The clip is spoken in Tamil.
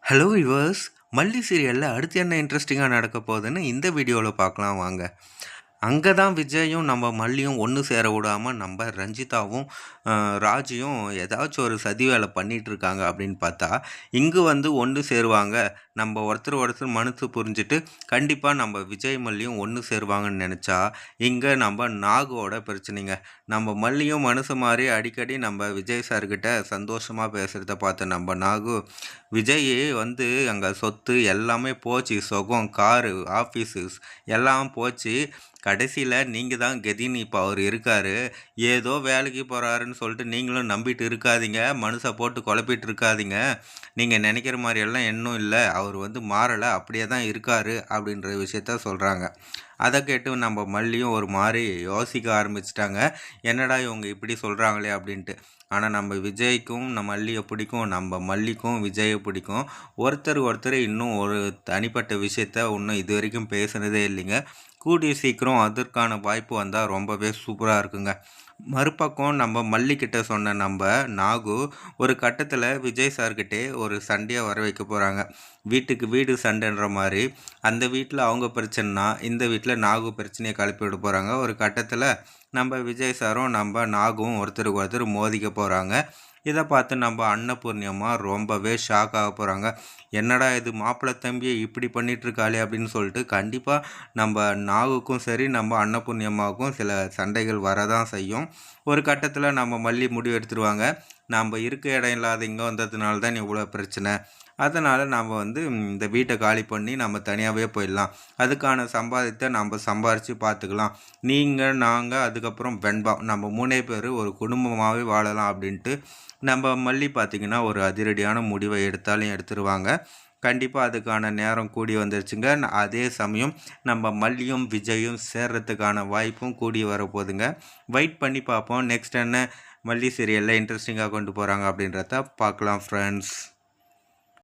Hello viewers. மல்லி சீரியலில் அடுத்து என்ன இன்ட்ரெஸ்டிங்காக நடக்க போகுதுன்னு இந்த வீடியோவில் பார்க்கலாம் வாங்க. அங்கே தான் விஜயும் நம்ம மல்லியும் ஒன்று சேர விடாமல் நம்ம ரஞ்சிதாவும் ராஜியும் ஏதாச்சும் ஒரு சதி வேலை பண்ணிகிட்ருக்காங்க அப்படின்னு பார்த்தா, இங்கு வந்து ஒன்று சேருவாங்க, நம்ம ஒருத்தர் மனசு புரிஞ்சுட்டு கண்டிப்பாக நம்ம விஜய் மல்லியும் ஒன்று சேருவாங்கன்னு நினச்சா, இங்கே நம்ம நாகோட பிரச்சனைங்க. நம்ம மல்லியும் மனசு மாதிரி அடிக்கடி நம்ம விஜய் சார்கிட்ட சந்தோஷமாக பேசுகிறத பார்த்த நம்ம நாகு, விஜய் வந்து அங்கே சொத்து எல்லாமே போச்சு, சொகம், காரு, ஆஃபீஸு எல்லாம் போச்சு, கடைசியில் நீங்கள் தான் கெதின்னு இப்போ அவர் இருக்கார், ஏதோ வேலைக்கு போகிறாருன்னு சொல்லிட்டு நீங்களும் நம்பிட்டு இருக்காதீங்க, மனுஷை போட்டு குழப்பிட்டு இருக்காதீங்க, நீங்கள் நினைக்கிற மாதிரியெல்லாம் இன்னும் இல்லை, அவர் வந்து மாறலை, அப்படியே தான் இருக்கார் அப்படின்ற விஷயத்த சொல்கிறாங்க. அதை கேட்டு நம்ம மல்லியும் ஒரு மாதிரி யோசிக்க ஆரம்பிச்சிட்டாங்க, என்னடா இவங்க இப்படி சொல்கிறாங்களே அப்படின்ட்டு. ஆனால் நம்ம விஜய்க்கும் நம்ம மல்லியை பிடிக்கும், நம்ம மல்லிக்கும் விஜயை பிடிக்கும், ஒருத்தர் இன்னும் ஒரு தனிப்பட்ட விஷயத்த இன்னும் இது வரைக்கும் பேசுனதே இல்லைங்க. கூடிய சீக்கிரம் அதற்கான வாய்ப்பு வந்தால் ரொம்பவே சூப்பராக இருக்குங்க. மறுபக்கம் நம்ம மல்லிக்கிட்ட சொன்ன நம்ம நாகு ஒரு கட்டத்தில் விஜய் சார்கிட்டே ஒரு சண்டையாக வர வைக்க போகிறாங்க. வீட்டுக்கு வீடு சண்டைன்ற மாதிரி அந்த வீட்டில் அவங்க பிரச்சனைனா இந்த வீட்டில் நாகு பிரச்சனையை கிளப்பி விட போகிறாங்க. ஒரு கட்டத்தில் நம்ம விஜய் சாரும் நம்ம நாகும் ஒருத்தருக்கு ஒருத்தர் மோதிக்க போகிறாங்க. இதை பார்த்து நம்ம அன்னபூர்ணியம்மா ரொம்பவே ஷாக் ஆக போகிறாங்க. என்னடா இது, மாப்பிள்ளை தம்பியை இப்படி பண்ணிகிட்ருக்காளே அப்படின்னு சொல்லிட்டு கண்டிப்பாக நம்ம நாகுக்கும் சரி நம்ம அன்னபூர்ணியம்மாவுக்கும் சில சண்டைகள் வரதான் செய்யும். ஒரு கட்டத்தில் நம்ம மல்லி முடிவு எடுத்துருவாங்க, நம்ம இருக்க இடம் இல்லாத இங்கே வந்ததுனால தான் இவ்வளோ பிரச்சனை, அதனால் நாம் வந்து இந்த வீட்டை காலி பண்ணி நம்ம தனியாகவே போயிடலாம், அதுக்கான சம்பாதித்தை நம்ம சம்பாரித்து பார்த்துக்கலாம், நீங்கள் நாங்கள் அதுக்கப்புறம் வெண்பா நம்ம 3 பேர் ஒரு குடும்பமாகவே வாழலாம் அப்படின்ட்டு நம்ம மல்லி பார்த்திங்கன்னா ஒரு அதிரடியான முடிவை எடுத்துருவாங்க. கண்டிப்பாக அதுக்கான நேரம் கூடி வந்துருச்சுங்க. அதே சமயம் நம்ம மல்லியும் விஜயும் சேர்றதுக்கான வாய்ப்பும் கூடி வரப்போகுதுங்க. வெயிட் பண்ணி பார்ப்போம், நெக்ஸ்ட் என்ன மல்லி சீரியலில் இன்ட்ரெஸ்டிங்காக கொண்டு போகிறாங்க அப்படின்றத பார்க்கலாம் ஃப்ரெண்ட்ஸ்.